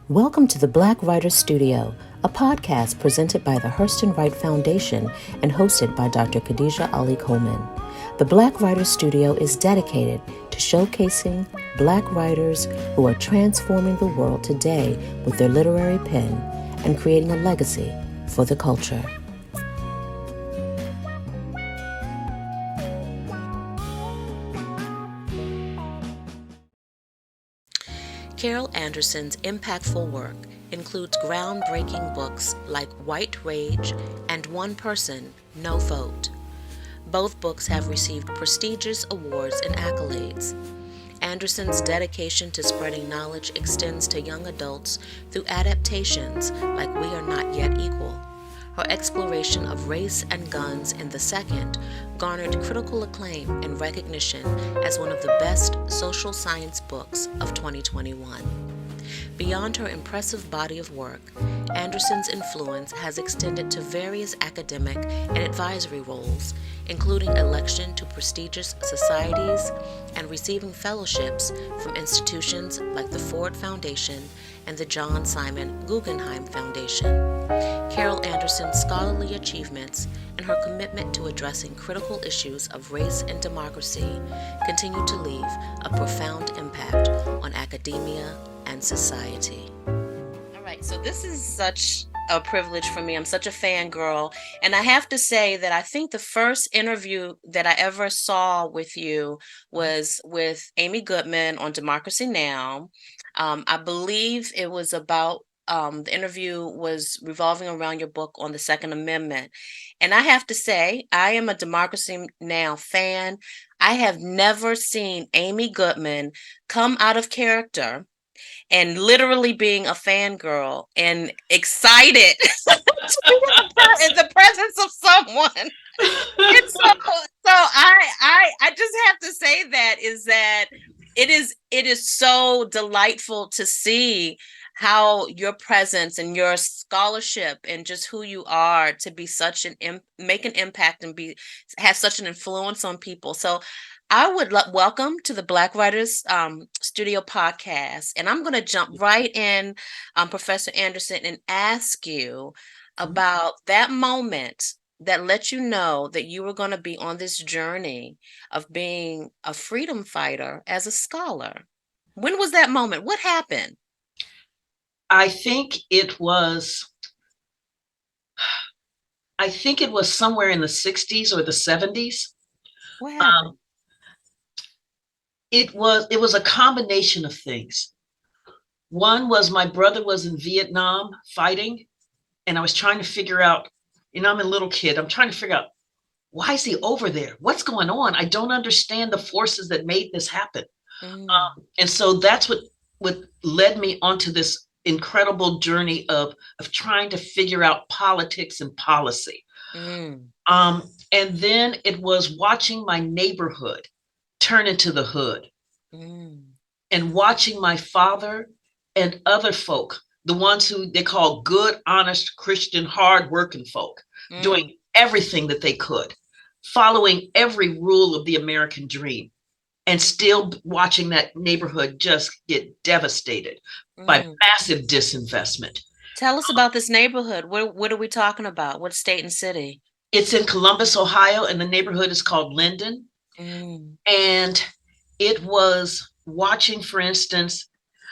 Welcome to the Black Writers Studio, a podcast presented by the Hurston Wright Foundation and hosted by Dr. Khadijah Ali Coleman. The Black Writers Studio is dedicated to showcasing Black writers who are transforming the world today with their literary pen and creating a legacy for the culture. Carol Anderson's impactful work includes groundbreaking books like White Rage and One Person, No Vote. Both books have received prestigious awards and accolades. Anderson's dedication to spreading knowledge extends to young adults through adaptations like We Are Not Yet Equal. Her exploration of race and guns in the second garnered critical acclaim and recognition as one of the best social science books of 2021. Beyond her impressive body of work, Anderson's influence has extended to various academic and advisory roles, including election to prestigious societies and receiving fellowships from institutions like the Ford Foundation and the John Simon Guggenheim Foundation. Carol Anderson's scholarly achievements and her commitment to addressing critical issues of race and democracy continue to leave a profound impact on academia and society. All right, so this is such a privilege for me. I'm such a fangirl. And I have to say that I think the first interview that I ever saw with you was with Amy Goodman on Democracy Now! I believe it was about the interview was revolving around your book on the Second Amendment. And I have to say, I am a Democracy Now! Fan. I have never seen Amy Goodman come out of character and literally being a fangirl and excited to be in the presence of someone. And so I just have to say that it is so delightful to see how your presence and your scholarship and just who you are to be such make an impact and have such an influence on people. So I would welcome to the Black Writers Studio podcast, and I'm going to jump right in, Professor Anderson, and ask you about that moment that let you know that you were going to be on this journey of being a freedom fighter as a scholar. When was that moment? What happened? I think it was somewhere in the 60s or the 70s. What happened? It was a combination of things. One was my brother was in Vietnam fighting, and I was trying to figure out, I'm a little kid, I'm trying to figure out, why is he over there? What's going on? I don't understand the forces that made this happen. And so that's what led me onto this incredible journey of trying to figure out politics and policy. And then it was watching my neighborhood turn into the hood, and watching my father and other folk, the ones who they call good, honest, Christian, hardworking folk, doing everything that they could, following every rule of the American dream, and still watching that neighborhood just get devastated by massive disinvestment. Tell us about this neighborhood. What are we talking about? What state and city? It's in Columbus, Ohio, and the neighborhood is called Linden. And it was watching, for instance,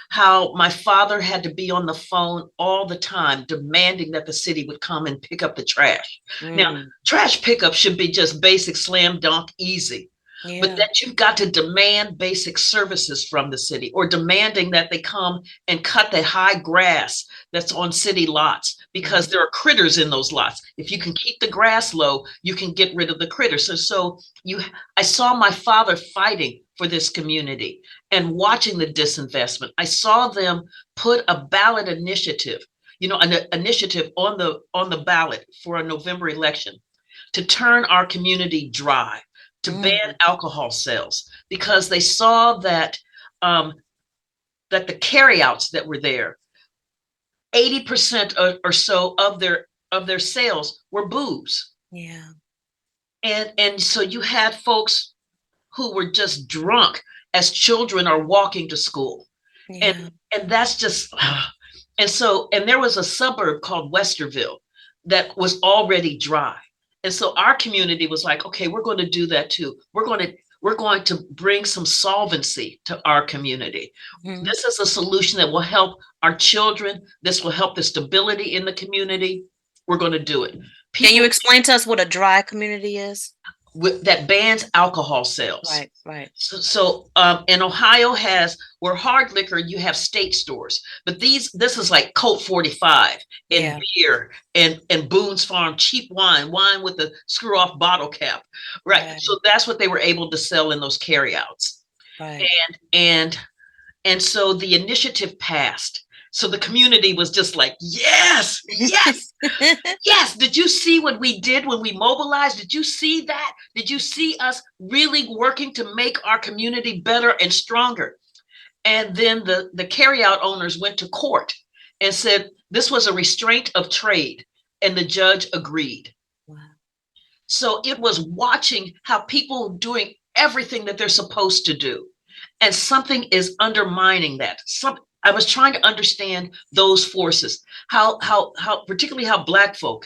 how my father had to be on the phone all the time demanding that the city would come and pick up the trash. Now, trash pickup should be just basic, slam dunk, easy. Yeah. But that you've got to demand basic services from the city, or demanding that they come and cut the high grass that's on city lots, because there are critters in those lots. If you can keep the grass low, you can get rid of the critters. I saw my father fighting for this community and watching the disinvestment. I saw them put a ballot initiative, an initiative on the ballot for a November election to turn our community dry, to ban alcohol sales, because they saw that that the carryouts that were there, 80% or so of their sales were booze. Yeah. And so you had folks who were just drunk as children are walking to school. Yeah. And that's just And there was a suburb called Westerville that was already dry. And so our community was like, okay, we're going to do that too. We're going to bring some solvency to our community. Mhm. This is a solution that will help our children. This will help the stability in the community. We're going to do it. Can you People explain to us what a dry community is? that bans alcohol sales. Right, right. And Ohio has, where hard liquor, you have state stores, but this is like Colt 45 and Yeah, beer and Boone's Farm cheap wine with the screw off bottle cap, right? right, So that's what they were able to sell in those carryouts, right. and and so the initiative passed. So the community was just like, yes, yes, yes. Did you see what we did when we mobilized? Did you see that? Did you see us really working to make our community better and stronger? And then the carryout owners went to court and said this was a restraint of trade. And the judge agreed. Wow. So it was watching how people doing everything that they're supposed to do. And something is undermining that. I was trying to understand those forces, how particularly how Black folk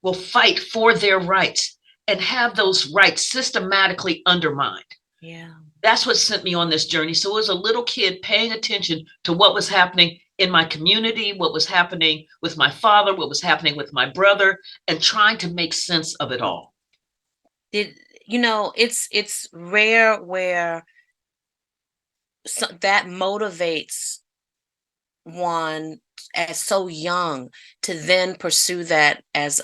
will fight for their rights and have those rights systematically undermined. Yeah. That's what sent me on this journey. So as a little kid paying attention to what was happening in my community, what was happening with my father, what was happening with my brother, and trying to make sense of it all. Did it's rare where that motivates one as so young to then pursue that as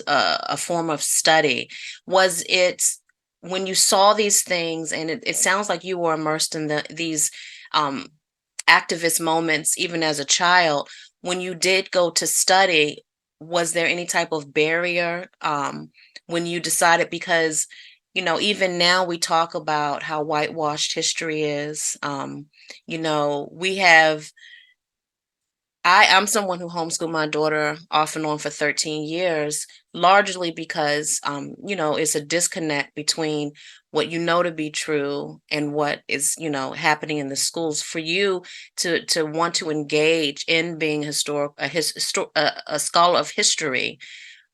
a form of study. Was it when you saw these things, and it sounds like you were immersed in these um, activist moments even as a child, when you did go to study, was there any type of barrier when you decided? Because even now we talk about how whitewashed history is. We have I'm someone who homeschooled my daughter off and on for 13 years, largely because, it's a disconnect between what you know to be true and what is, happening in the schools. For you to want to engage in being a scholar of history,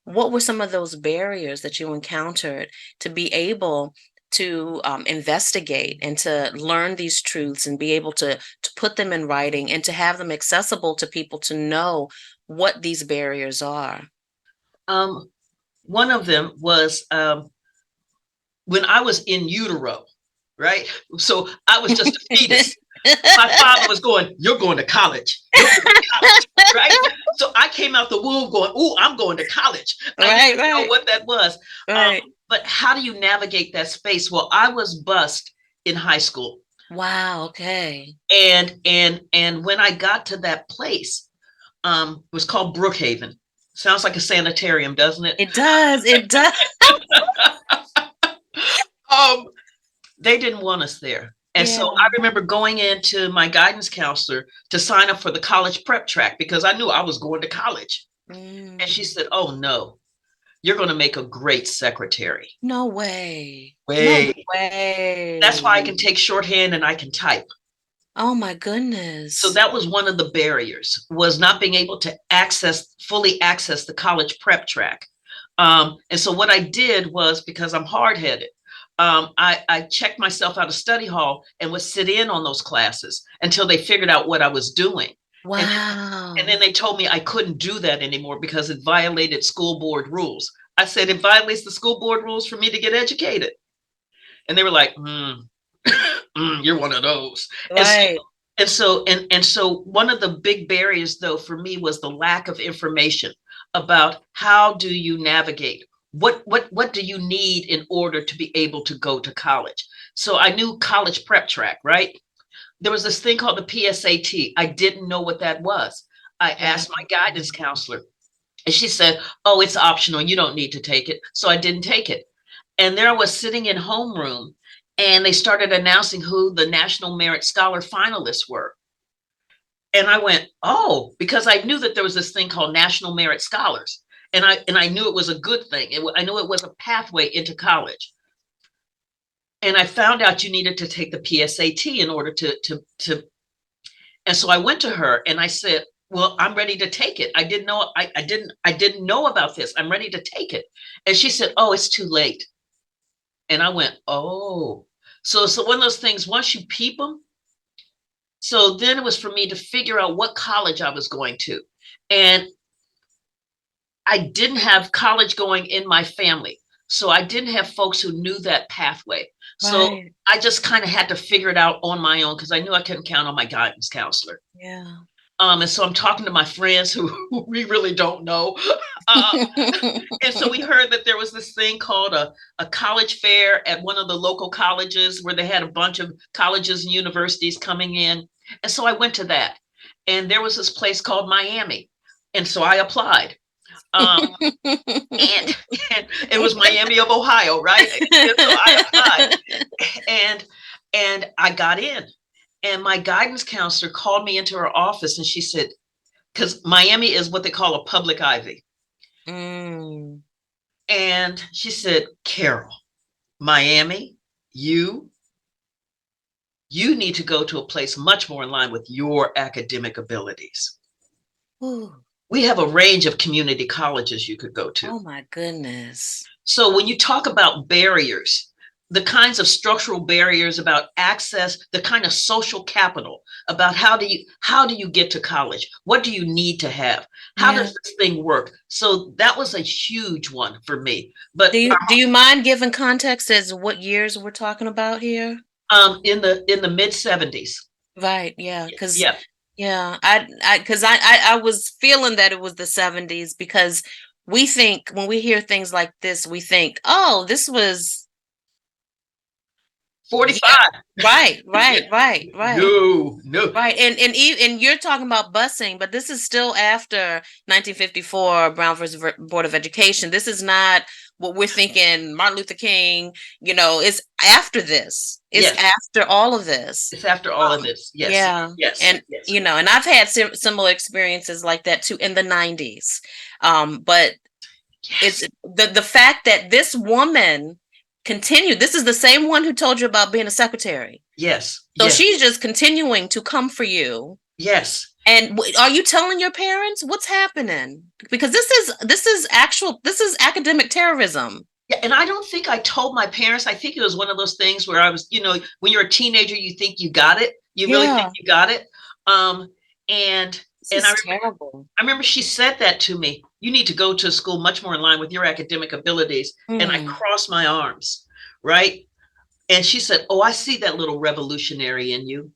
what were some of those barriers that you encountered to be able to investigate and to learn these truths and be able to put them in writing and to have them accessible to people to know what these barriers are? One of them was when I was in utero, right? So I was just a fetus. My father was going, "You're going to college. You're going to college," right? So I came out the womb going, "Ooh, I'm going to college." I didn't know what that was. Right. But how do you navigate that space? Well, I was bused in high school. Wow. Okay. And when I got to that place, it was called Brookhaven. Sounds like a sanitarium, doesn't it? It does. It does. They didn't want us there. And Yeah. so I remember going into my guidance counselor to sign up for the college prep track because I knew I was going to college. And she said, "Oh, no, you're going to make a great secretary." No way. No Way. way. That's why I can take shorthand and I can type. Oh my goodness. So that was one of the barriers, was not being able to fully access the college prep track. And so what I did was, because I'm hard-headed, I checked myself out of study hall and would sit in on those classes until they figured out what I was doing. Wow. And then they told me I couldn't do that anymore because it violated school board rules. I said, "It violates the school board rules for me to get educated." And they were like, "You're one of those." Right. And so one of the big barriers, though, for me was the lack of information about how do you navigate. What do you need in order to be able to go to college? So I knew college prep track, right? There was this thing called the PSAT. I didn't know what that was. I asked my guidance counselor, and she said, "Oh, it's optional. You don't need to take it." So I didn't take it. And there I was sitting in homeroom, and they started announcing who the National Merit Scholar finalists were. And I went, "Oh," because I knew that there was this thing called National Merit Scholars. And I knew it was a good thing. I knew it was a pathway into college. And I found out you needed to take the PSAT in order to. And so I went to her and I said, well, I'm ready to take it. I didn't know, I didn't know about this. I'm ready to take it. And she said, oh, it's too late. And I went, oh. So one of those things, once you peep them, so then it was for me to figure out what college I was going to. And I didn't have college going in my family. So I didn't have folks who knew that pathway. So Right. I just kind of had to figure it out on my own because I knew I couldn't count on my guidance counselor. Yeah. And so I'm talking to my friends who we really don't know. Uh, and so we heard that there was this thing called a college fair at one of the local colleges where they had a bunch of colleges and universities coming in. And so I went to that. And there was this place called Miami. And so I applied. Um, and, and it was Miami of Ohio, right? And so I applied. And I got in. And my guidance counselor called me into her office and she said, because Miami is what they call a public Ivy. Mm. And she said, Carol, Miami, you need to go to a place much more in line with your academic abilities. Ooh. We have a range of community colleges you could go to. Oh my goodness. So when you talk about barriers, the kinds of structural barriers about access, the kind of social capital about how do you get to college? What do you need to have? How does this thing work? So that was a huge one for me. But do you mind giving context as what years we're talking about here? In the mid 70s. Right. Yeah. Because yeah, I was feeling that it was the 70s because we think when we hear things like this, we think, oh, this was 45. Right. No. Right. And you're talking about busing, but this is still after 1954 Brown versus Board of Education. This is not what we're thinking Martin Luther King, it's after this. It's after all of this. It's after all of this. Yes. Yeah. Yes. And and I've had similar experiences like that too in the 90s. But it's the fact that this woman continued. This is the same one who told you about being a secretary. Yes. So she's just continuing to come for you. Yes. And are you telling your parents what's happening? Because this is academic terrorism. Yeah, and I don't think I told my parents. I think it was one of those things where I was, when you're a teenager, you think you got it. You really think you got it. And I remember she said that to me. You need to go to a school much more in line with your academic abilities. And I crossed my arms, right? And she said, oh, I see that little revolutionary in you.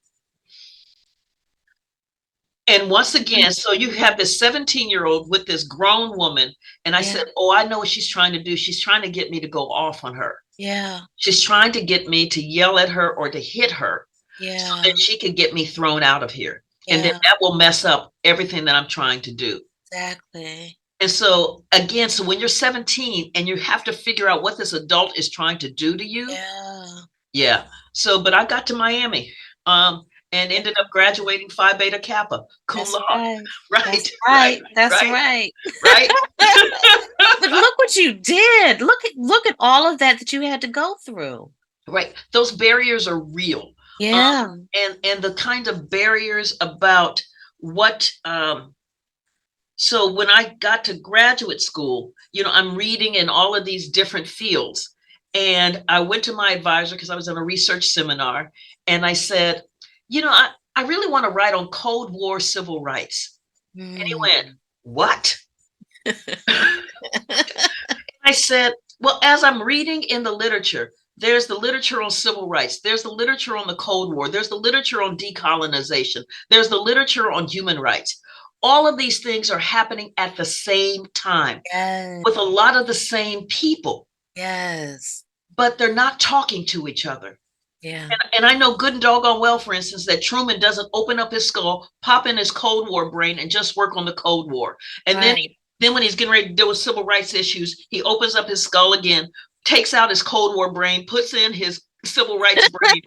And once again, so you have this 17-year-old with this grown woman. And I said, oh, I know what she's trying to do. She's trying to get me to go off on her. Yeah. She's trying to get me to yell at her or to hit her. Yeah. So that she could get me thrown out of here. Yeah. And then that will mess up everything that I'm trying to do. Exactly. And so again, so when you're 17 and you have to figure out what this adult is trying to do to you. Yeah. Yeah. So, but I got to Miami. And ended up graduating Phi Beta Kappa. Cum laude. Right. That's right. Right. But look what you did. Look at all of that you had to go through. Right. Those barriers are real. Yeah. And the kind of barriers about what so when I got to graduate school, I'm reading in all of these different fields. And I went to my advisor because I was in a research seminar, and I said, I really want to write on Cold War civil rights. And he went, what? I said, well, as I'm reading in the literature, there's the literature on civil rights. There's the literature on the Cold War. There's the literature on decolonization. There's the literature on human rights. All of these things are happening at the same time with a lot of the same people. Yes. But they're not talking to each other. Yeah. And I know good and doggone well, for instance, that Truman doesn't open up his skull, pop in his Cold War brain, and just work on the Cold War. And then when he's getting ready to deal with civil rights issues, he opens up his skull again, takes out his Cold War brain, puts in his civil rights brain.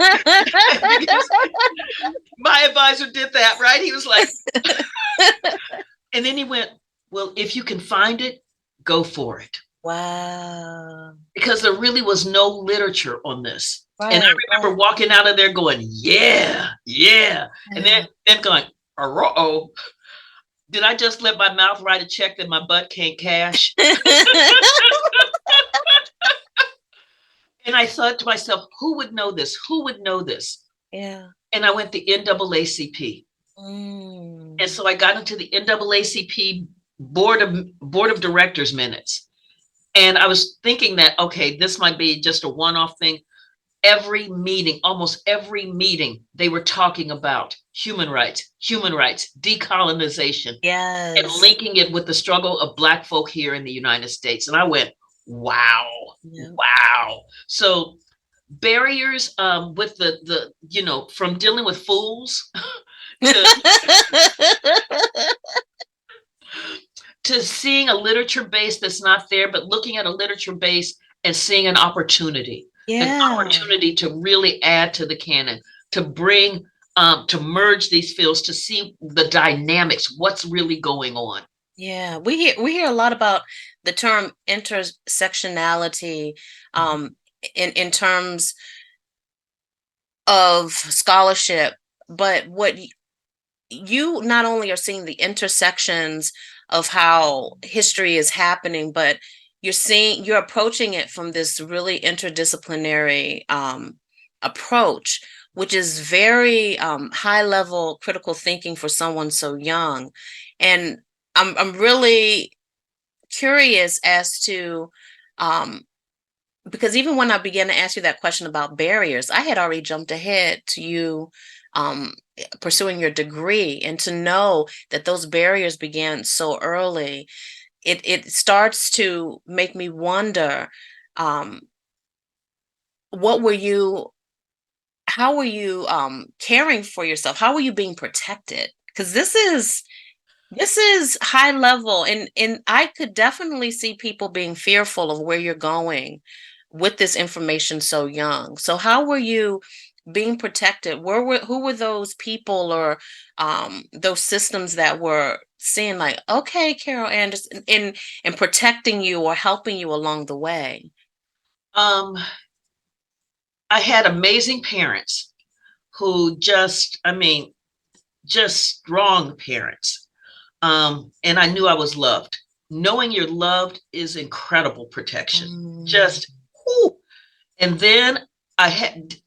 My advisor did that, right? He was like, and then he went, well, if you can find it, go for it. Wow. Because there really was no literature on this. Right, and I remember walking out of there going, yeah. And then going, uh-oh. Did I just let my mouth write a check that my butt can't cash? And I thought to myself, who would know this? Who would know this? Yeah. And I went the NAACP. And so I got into the NAACP board of directors minutes. And I was thinking that, okay, this might be just a one-off thing. Every meeting, almost every meeting, they were talking about human rights, decolonization, and Yes. linking it with the struggle of Black folk here in the United States. And I went, wow, Yeah. wow. So barriers with the from dealing with fools to to seeing a literature base that's not there, but looking at a literature base and seeing an opportunity to really add to the canon, to bring, to merge these fields, to see the dynamics, what's really going on. Yeah, we hear a lot about the term intersectionality in terms of scholarship, but what you not only are seeing the intersections of how history is happening, but you're approaching it from this really interdisciplinary approach, which is very high level critical thinking for someone so young. And I'm really curious as to because even when I began to ask you that question about barriers, I had already jumped ahead to you um, pursuing your degree, and to know that those barriers began so early, it starts to make me wonder, um, what were you, how were you caring for yourself? How were you being protected? Because this is high level, and I could definitely see people being fearful of where you're going with this information so young. So how were you being protected? Who were those people or those systems that were seeing like, okay, Carol Anderson, and protecting you or helping you along the way? Um, I had amazing parents who just strong parents. And I knew I was loved. Knowing you're loved is incredible protection. Mm. Just, whew. And then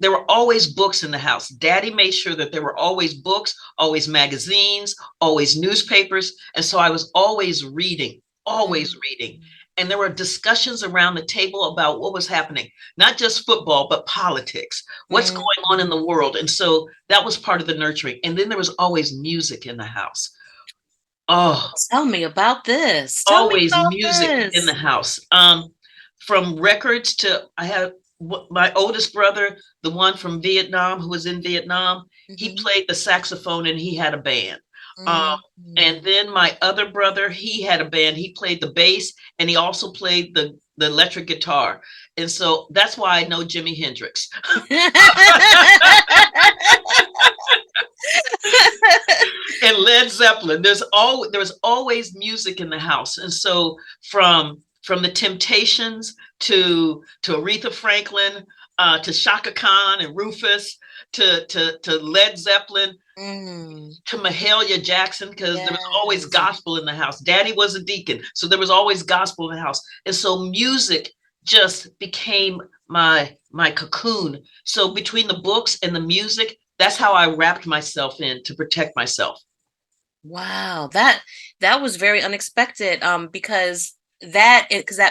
there were always books in the house. Daddy made sure that there were always books, always magazines, always newspapers. And so I was always reading, always reading. And there were discussions around the table about what was happening, not just football, but politics, what's Mm. going on in the world. And so that was part of the nurturing. And then there was always music in the house. Oh, Tell me about this. Tell me always about music in the this. house. From records to, I had my oldest brother, the one from Vietnam who was in Vietnam. He Mhm. played the saxophone and he had a band. Um, Mm. and then my other brother, he had a band. He played the bass and he also played the electric guitar. And so that's why I know Jimi Hendrix. And Led Zeppelin. There was always music in the house, and so from the Temptations to Aretha Franklin, to Shaka Khan and Rufus, to Led Zeppelin, Mm. to Mahalia Jackson, because there was always Yes. gospel in the house. Daddy was a deacon, so there was always gospel in the house, and so music just became my cocoon. So between the books and the music, that's how I wrapped myself in to protect myself. Wow, that was very unexpected. Because that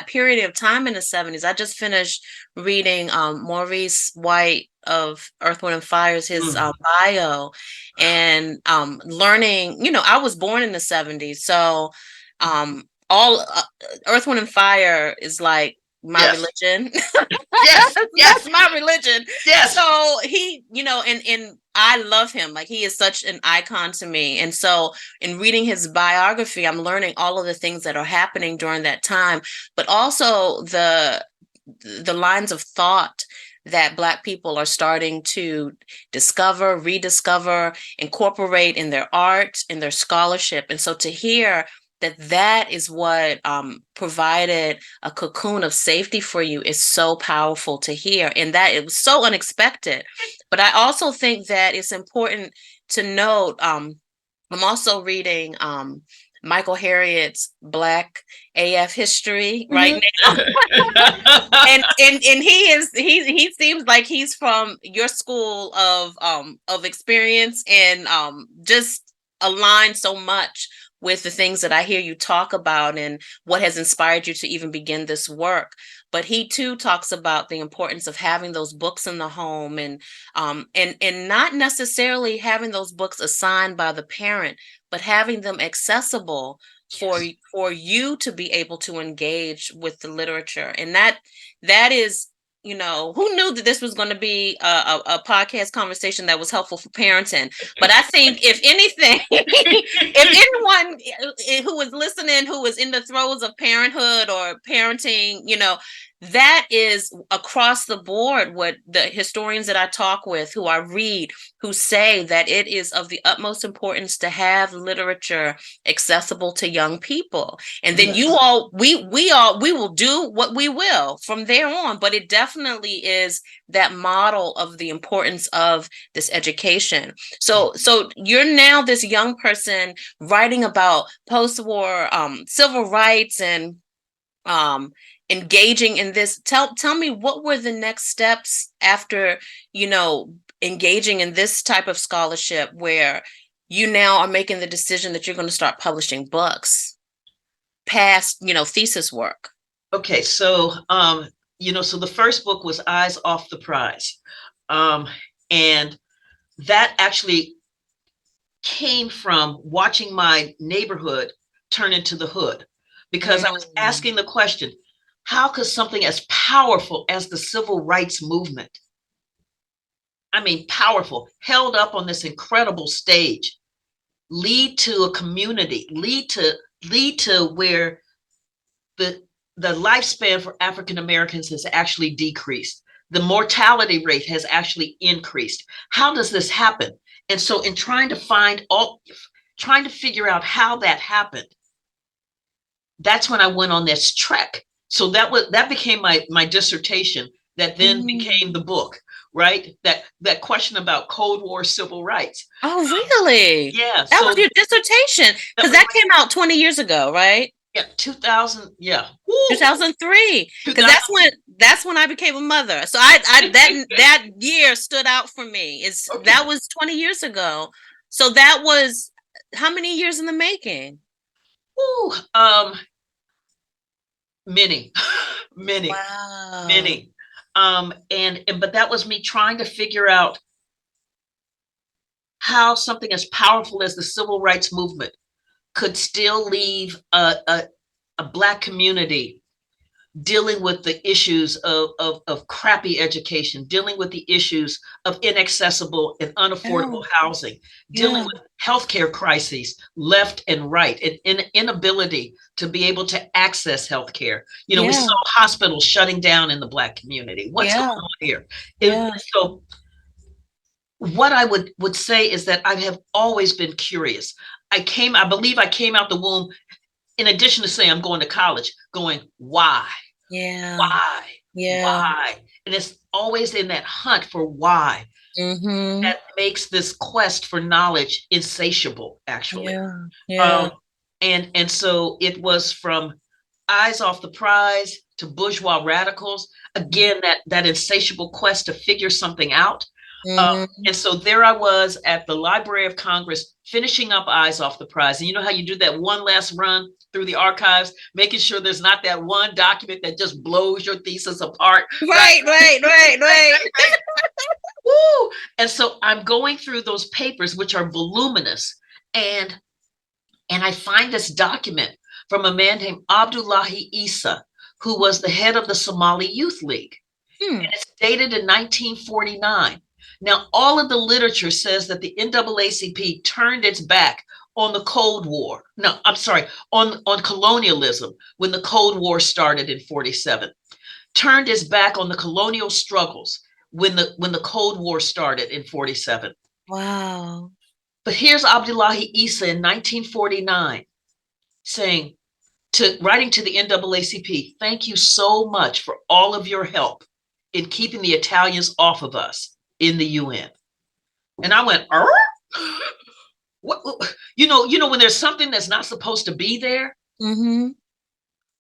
period of time in the 70s, I just finished reading Maurice White of Earth, Wind and Fire's his Mm. bio, and learning, I was born in the 70s, so all Earth, Wind and Fire is like my Yes, religion. yes, yes, That's my religion. yes. So he, and I love him. Like, he is such an icon to me. And so in reading his biography, I'm learning all of the things that are happening during that time, but also the lines of thought that Black people are starting to discover, rediscover, incorporate in their art, in their scholarship. And so to hear that is what provided a cocoon of safety for you is so powerful to hear, and that it was so unexpected. But I also think that it's important to note, I'm also reading Michael Harriot's Black AF History right now. and he seems like he's from your school of experience, and just aligned so much with the things that I hear you talk about and what has inspired you to even begin this work. But he too talks about the importance of having those books in the home, and not necessarily having those books assigned by the parent, but having them accessible for Yes. for you to be able to engage with the literature. And that is, who knew that this was going to be a podcast conversation that was helpful for parenting? But I think, if anything, if anyone who is listening, who is in the throes of parenthood or parenting, that is across the board what the historians that I talk with, who I read, who say that it is of the utmost importance to have literature accessible to young people. And then Yes. we will do what we will from there on. But it definitely is that model of the importance of this education. So you're now this young person writing about post-war civil rights and engaging in this. Tell me, what were the next steps after engaging in this type of scholarship, where you now are making the decision that you're going to start publishing books past thesis work? Okay, so so the first book was Eyes Off the Prize. And that actually came from watching my neighborhood turn into the hood, because I was asking the question, how could something as powerful as the civil rights movement, I mean, powerful, held up on this incredible stage, lead to a community, lead to where the lifespan for African Americans has actually decreased. The mortality rate has actually increased. How does this happen? And so in trying to figure out how that happened, that's when I went on this trek. So that became my dissertation, that then became the book, right? That question about Cold War civil rights. Oh, really? Yeah. That was your dissertation, because that came out 20 years ago, right? Yeah, 2000. Yeah, 2003, because that's when I became a mother. So that year stood out for me. That was 20 years ago. So that was how many years in the making? Ooh, many, many, Wow. many. But that was me trying to figure out how something as powerful as the civil rights movement could still leave a Black community dealing with the issues of crappy education, dealing with the issues of inaccessible and unaffordable housing, dealing with healthcare crises left and right, and inability to be able to access healthcare. We saw hospitals shutting down in the Black community. What's going on here? So what I would say is that I have always been curious. I believe I came out the womb, in addition to saying I'm going to college, going, why? Why? Why? And it's always in that hunt for why that makes this quest for knowledge insatiable, actually. And so it was from Eyes Off the Prize to Bourgeois Radicals, again, that insatiable quest to figure something out. And so there I was at the Library of Congress, finishing up Eyes Off the Prize. And you know how you do that one last run through the archives, making sure there's not that one document that just blows your thesis apart. Right. Woo! And so I'm going through those papers, which are voluminous, and I find this document from a man named Abdullahi Issa, who was the head of the Somali Youth League. And it's dated in 1949. Now, all of the literature says that the NAACP turned its back on the Cold War. No, I'm sorry, on colonialism when the Cold War started in 47. Turned its back on the colonial struggles when the Cold War started in 47. Wow. But here's Abdullahi Issa in 1949 saying, writing to the NAACP, thank you so much for all of your help in keeping the Italians off of us in the UN. And I went, what, when there's something that's not supposed to be there. Mm-hmm.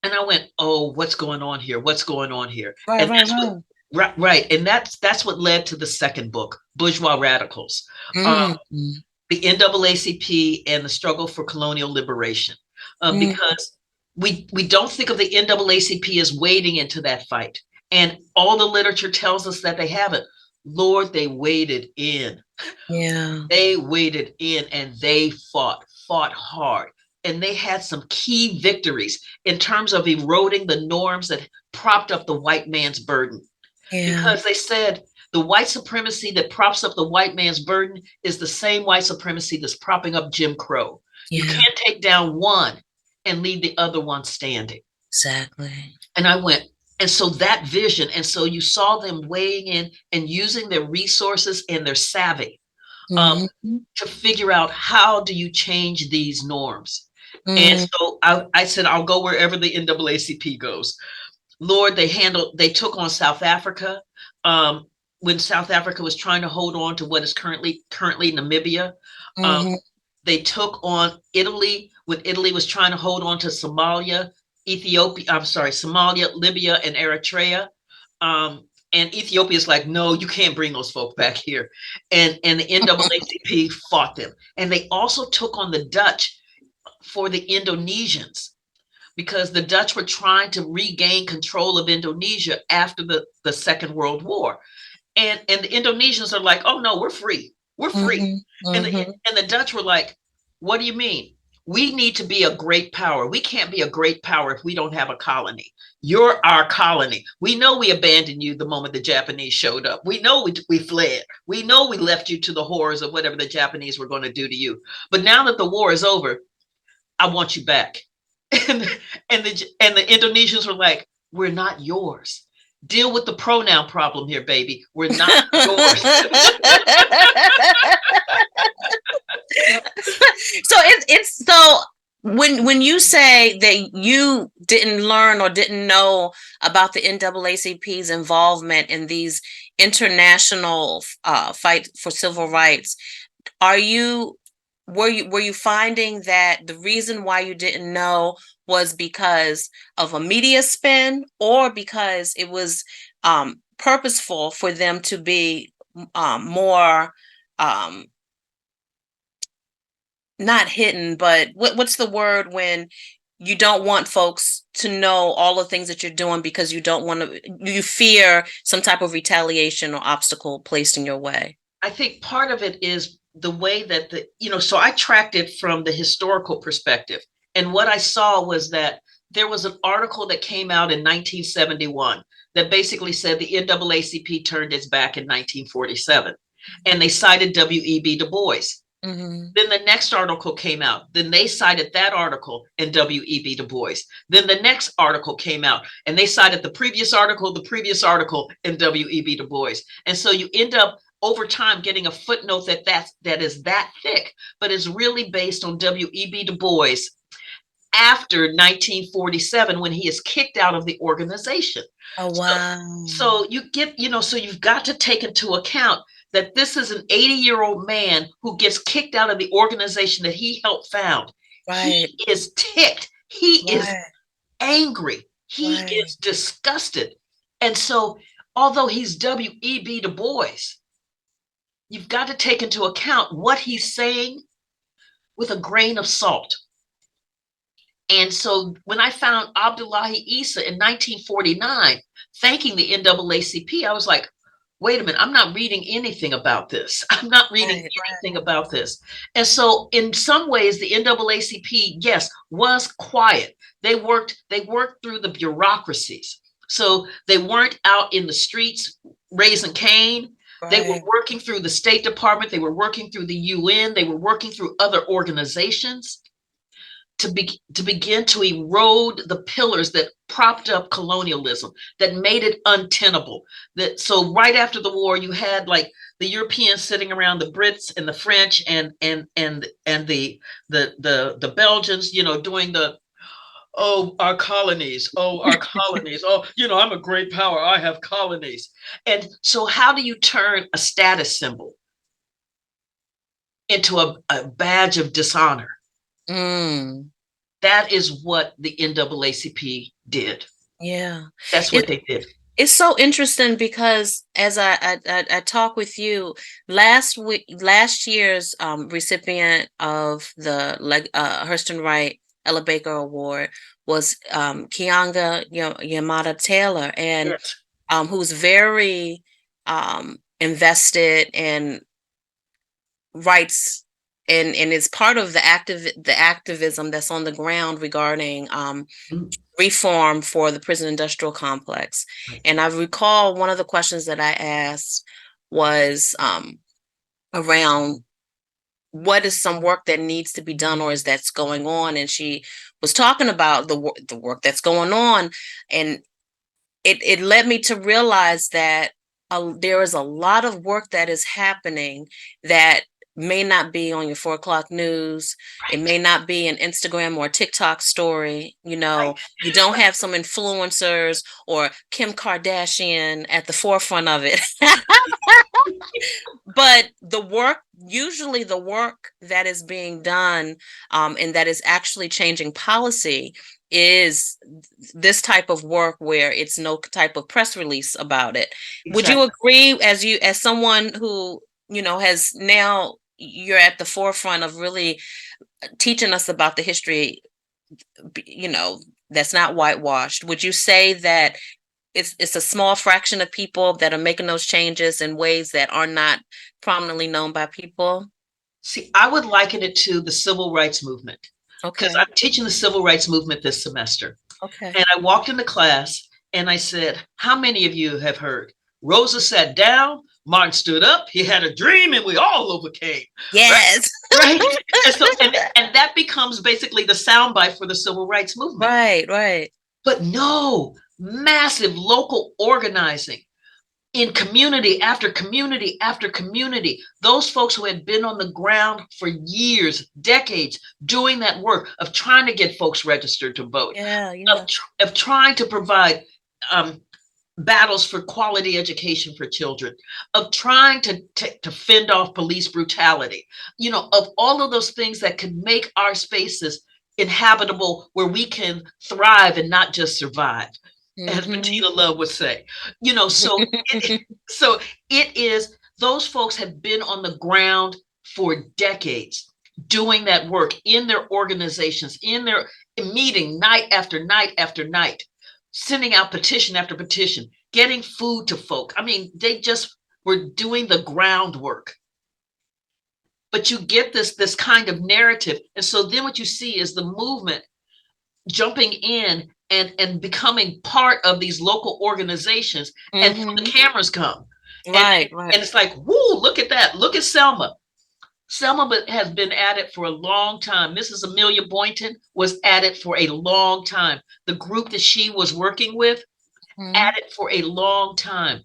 And I went, oh, what's going on here? What's going on here? Right, And right, that's right. what, right. And that's what led to the second book, Bourgeois Radicals, Mm-hmm. the NAACP and the struggle for colonial liberation. Mm-hmm. Because we don't think of the NAACP as wading into that fight. And all the literature tells us that they haven't. Lord, they waded in. Yeah. They waded in and they fought hard. And they had some key victories in terms of eroding the norms that propped up the white man's burden. Yeah. Because they said the white supremacy that props up the white man's burden is the same white supremacy that's propping up Jim Crow. You Yeah. can't take down one and leave the other one standing. Exactly. And I went, and so that vision, and so you saw them weighing in and using their resources and their savvy Mm-hmm. to figure out how do you change these norms. And Mm-hmm. so I said, I'll go wherever the NAACP goes. Lord, they took on South Africa um, when South Africa was trying to hold on to what is currently Namibia. Um, Mm-hmm. they took on Italy when Italy was trying to hold on to Somalia, Libya, and Eritrea. Um, and Ethiopia is like, no, you can't bring those folk back here. And the NAACP fought them. And they also took on the Dutch for the Indonesians because the Dutch were trying to regain control of Indonesia after the Second World War. And the Indonesians are like, oh no, we're free. We're free. Mm-hmm. And Mm-hmm. the Dutch were like, what do you mean? We need to be a great power. We can't be a great power if we don't have a colony. You're our colony. We know we abandoned you the moment the Japanese showed up. We know we fled. We know we left you to the horrors of whatever the Japanese were going to do to you. But now that the war is over, I want you back. And the Indonesians were like, we're not yours. Deal with the pronoun problem here, baby. We're not yours. So it's so when you say that you didn't learn or didn't know about the NAACP's involvement in these international fight for civil rights, are you were you finding that the reason why you didn't know was because of a media spin or because it was purposeful for them to be more um, not hidden, but what's the word when you don't want folks to know all the things that you're doing because you don't want to, you fear some type of retaliation or obstacle placed in your way? I think part of it is the way that so I tracked it from the historical perspective. And what I saw was that there was an article that came out in 1971 that basically said the NAACP turned its back in 1947. And they cited W.E.B. Du Bois. Mm-hmm. Then the next article came out. Then they cited that article in W.E.B. Du Bois. Then the next article came out and they cited the previous article in W.E.B. Du Bois. And so you end up over time getting a footnote that is that thick, but is really based on W.E.B. Du Bois after 1947 when he is kicked out of the organization. Oh, So, wow. so you've got to take into account that this is an 80-year-old man who gets kicked out of the organization that he helped found. Right. He is ticked. He is Right. angry. He Right. is disgusted. And so, although he's W.E.B. Du Bois, you've got to take into account what he's saying with a grain of salt. And so when I found Abdullahi Issa in 1949 thanking the NAACP, I was like, wait a minute, I'm not reading anything about this. I'm not reading anything about this. And so in some ways, the NAACP, yes, was quiet. They worked through the bureaucracies. So they weren't out in the streets raising Cain. They were working through the State Department. They were working through the UN. They were working through other organizations to begin to erode the pillars that propped up colonialism, that made it untenable. So right after the war, you had like the Europeans sitting around, the Brits and the French and the Belgians, doing the our colonies, oh I'm a great power, I have colonies. And so how do you turn a status symbol into a badge of dishonor. Mm. That is what the NAACP did. Yeah. That's what they did. It's so interesting because as I talk with you last year's recipient of the Hurston Wright Ella Baker Award was Kianga Yamada Taylor, and Yes. who's very invested in rights and is part of the activism that's on the ground regarding Mm. reform for the prison industrial complex. Right. And I recall one of the questions that I asked was around what is some work that needs to be done or is that's going on. And she was talking about the work that's going on. And it led me to realize that there is a lot of work that is happening that may not be on your 4 o'clock news. Right. It may not be an Instagram or TikTok story. Right. You don't have some influencers or Kim Kardashian at the forefront of it. But usually the work that is being done and that is actually changing policy is this type of work where it's no type of press release about it. Exactly. Would you agree, as someone who, has now, you're at the forefront of really teaching us about the history, that's not whitewashed. Would you say that it's a small fraction of people that are making those changes in ways that are not prominently known by people? See, I would liken it to the civil rights movement. Okay. Because I'm teaching the civil rights movement this semester. Okay. And I walked into class and I said, how many of you have heard? Rosa sat down, Martin stood up, he had a dream, and we all overcame. Yes. Right? and that becomes basically the soundbite for the civil rights movement. Right. But no, massive local organizing in community after community after community. Those folks who had been on the ground for years, decades, doing that work of trying to get folks registered to vote, of trying to provide battles for quality education for children, of trying to fend off police brutality, of all of those things that could make our spaces inhabitable where we can thrive and not just survive. As Bettina Love would say, so it is, those folks have been on the ground for decades doing that work in their organizations, in their meeting night after night after night, sending out petition after petition, getting food to folk. I mean, they just were doing the groundwork. But you get this kind of narrative. And so then what you see is the movement jumping in and becoming part of these local organizations, and the cameras come. Right. And it's like, whoo, look at that. Look at Selma. Selma has been at it for a long time. Mrs. Amelia Boynton was at it for a long time. The group that she was working with, at it for a long time.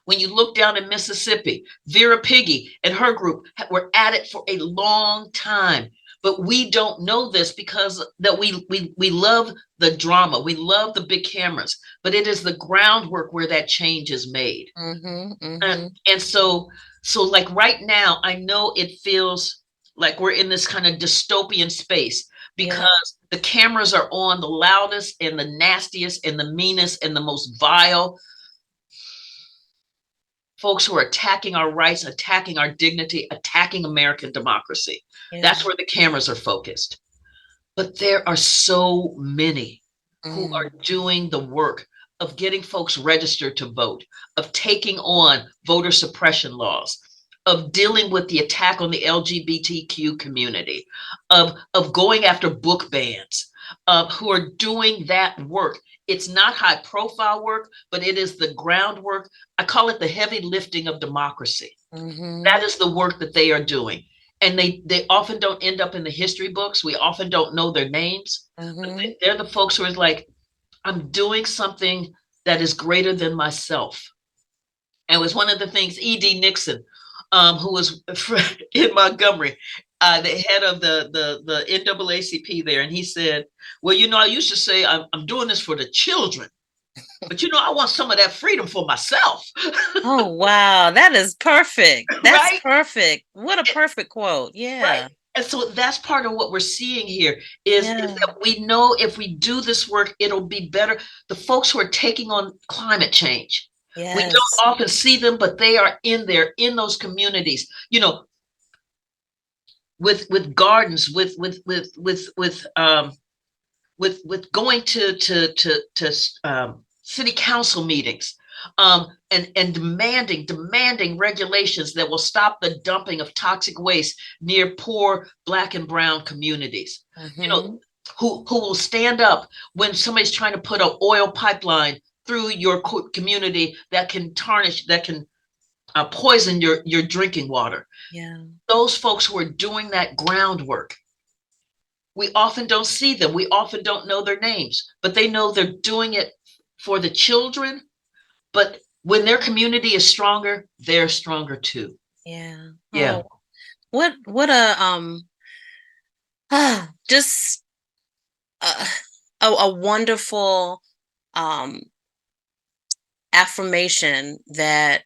When you look down in Mississippi, Vera Piggy and her group were at it for a long time. But we don't know this because that we love the drama. We love the big cameras, but it is the groundwork where that change is made. And so like right now, I know it feels like we're in this kind of dystopian space because the cameras are on the loudest and the nastiest and the meanest and the most vile folks who are attacking our rights, attacking our dignity, attacking American democracy. That's where the cameras are focused. But there are so many who are doing the work of getting folks registered to vote, of taking on voter suppression laws, of dealing with the attack on the LGBTQ community, of going after book bans, who are doing that work. It's not high profile work, but it is the groundwork. I call it the heavy lifting of democracy. That is the work that they are doing. And they often don't end up in the history books. We often don't know their names. But they're the folks who are like, I'm doing something that is greater than myself. And it was one of the things E.D. Nixon, who was in Montgomery, the head of the NAACP there, and he said, well, I used to say I'm doing this for the children. But I want some of that freedom for myself. Oh, wow. That is perfect. That's Right? perfect. What a perfect quote. Right. Yeah. And so that's part of what we're seeing here is Yeah. that we know if we do this work, it'll be better. The folks who are taking on climate change, we Yes. don't often see them, but they are in there in those communities, with gardens, with going to city council meetings, and demanding regulations that will stop the dumping of toxic waste near poor Black and Brown communities. Mm-hmm. Who will stand up when somebody's trying to put an oil pipeline through your community that can poison your drinking water. Yeah. Those folks who are doing that groundwork, we often don't see them. We often don't know their names, but they know they're doing it for the children. But when their community is stronger, they're stronger too. Yeah. Yeah. Oh, what just a, a wonderful um affirmation that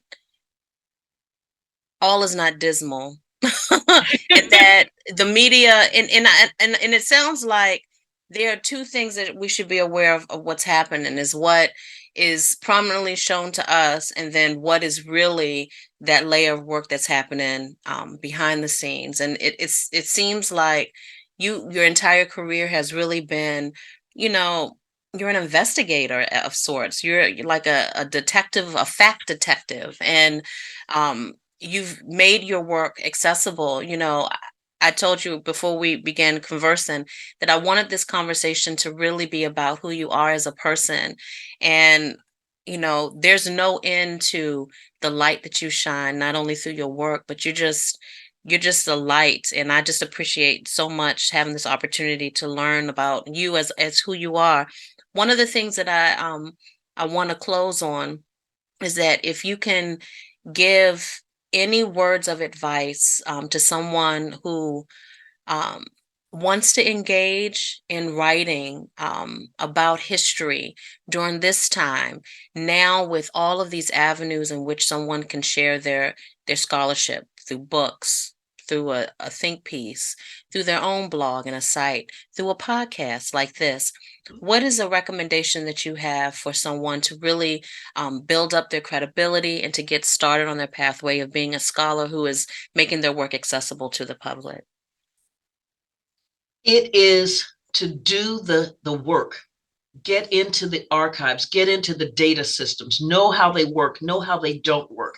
all is not dismal. And that the media and it sounds like there are two things that we should be aware of what's happening is what is prominently shown to us, and then what is really that layer of work that's happening behind the scenes. And it seems like your entire career has really been, you know, you're an investigator of sorts. You're like a detective, a fact detective, and you've made your work accessible. I told you before we began conversing that I wanted this conversation to really be about who you are as a person. And, there's no end to the light that you shine, not only through your work, but you're just a light. And I just appreciate so much having this opportunity to learn about you as who you are. One of the things that I want to close on is that if you can give any words of advice to someone who um, wants to engage in writing about history during this time, now with all of these avenues in which someone can share their scholarship through books, through a think piece, through their own blog and a site, through a podcast like this, what is a recommendation that you have for someone to really build up their credibility and to get started on their pathway of being a scholar who is making their work accessible to the public? It is to do the work, get into the archives, get into the data systems, know how they work, know how they don't work.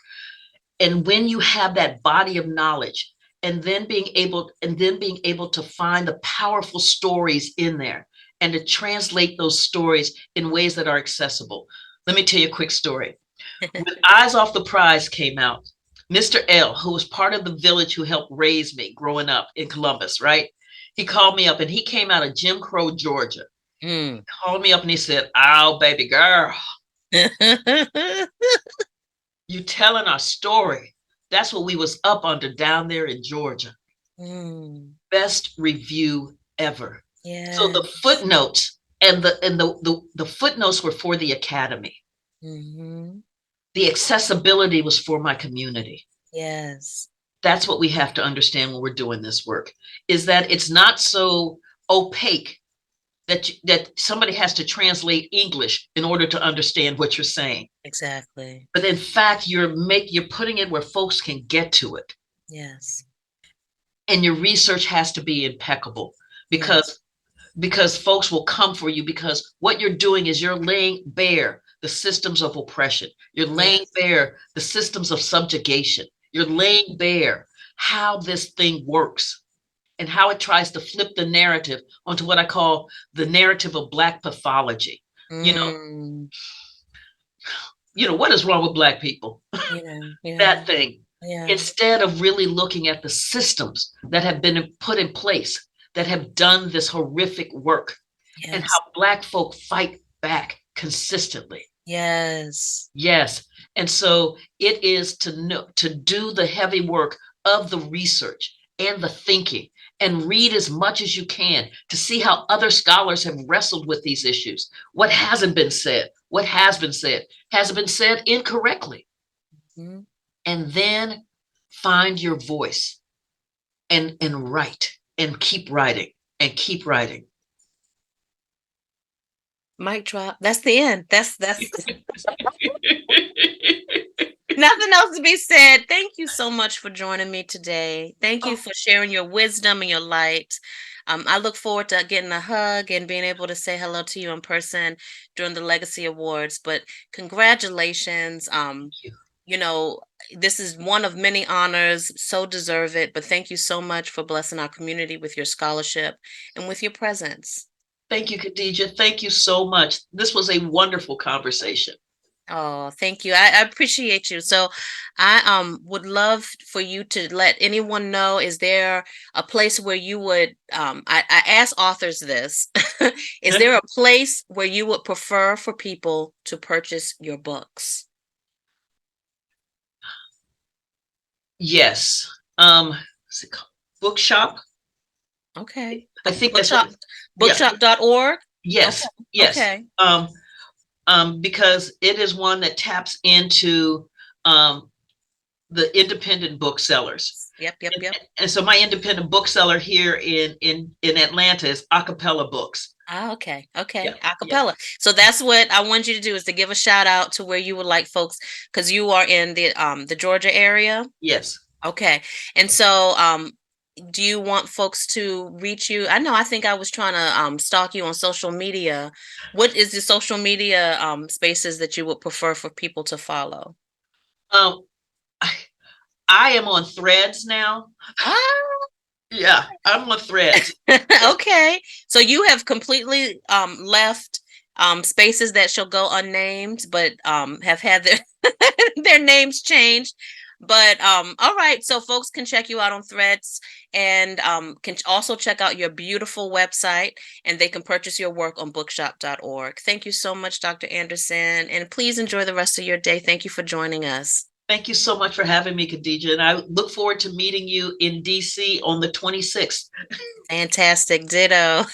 And when you have that body of knowledge, and then being able to find the powerful stories in there and to translate those stories in ways that are accessible. Let me tell you a quick story. When Eyes Off the Prize came out, Mr. L, who was part of the village who helped raise me growing up in Columbus, right? He called me up, and he came out of Jim Crow, Georgia. Mm. Called me up and he said, "Oh, baby girl, you telling our story. That's what we was up under down there in Georgia." Mm. Best review ever. So Yeah. the footnotes and the footnotes were for the academy. Hmm. The accessibility was for my community. Yes. That's what we have to understand when we're doing this work, is that it's not so opaque that somebody has to translate English in order to understand what you're saying. Exactly. But in fact, you're putting it where folks can get to it. Yes. And your research has to be impeccable, Yes. because folks will come for you, because what you're doing is you're laying bare the systems of oppression. You're laying Yes. bare the systems of subjugation. You're laying bare how this thing works and how it tries to flip the narrative onto what I call the narrative of Black pathology. You know, Mm. what is wrong with Black people? Yeah. That thing. Yeah. Instead of really looking at the systems that have been put in place that have done this horrific work, and how Yes. Black folk fight back consistently. Yes. Yes. And so it is to do the heavy work of the research and the thinking and read as much as you can to see how other scholars have wrestled with these issues. What hasn't been said, what has it been said incorrectly. Mm-hmm. And then find your voice and write and keep writing and keep writing. Mic drop. That's the end. That's nothing else to be said. Thank you so much for joining me today. Thank you for sharing your wisdom and your light. I look forward to getting a hug and being able to say hello to you in person during the Legacy Awards. But congratulations. You know, this is one of many honors, so deserve it. But thank you so much for blessing our community with your scholarship and with your presence. Thank you, Khadija. Thank you so much. This was a wonderful conversation. Oh, thank you. I appreciate you. So I would love for you to let anyone know, is there a place where you would, I ask authors this, is there a place where you would prefer for people to purchase your books? Yes. What's it called? Bookshop. Okay. I think Bookshop, bookshop.org. Yes. Okay. Yes. Okay. Because it is one that taps into the independent booksellers. Yep. And so my independent bookseller here in Atlanta is Acapella Books. Ah, okay. Acapella. Yeah. So that's what I want you to do, is to give a shout out to where you would like folks, because you are in the Georgia area. Yes. Okay. And so do you want folks to reach you? I think I was trying to stalk you on social media. What is the social media spaces that you would prefer for people to follow? I am on Threads now. Yeah, I'm on Threads. Okay. So you have completely left spaces that shall go unnamed, but have had their names changed. But all right, so folks can check you out on Threads, and can also check out your beautiful website, and they can purchase your work on bookshop.org. Thank you so much, Dr. Anderson, and please enjoy the rest of your day. Thank you for joining us. Thank you so much for having me, Khadija, and I look forward to meeting you in DC on the 26th. Fantastic. Ditto.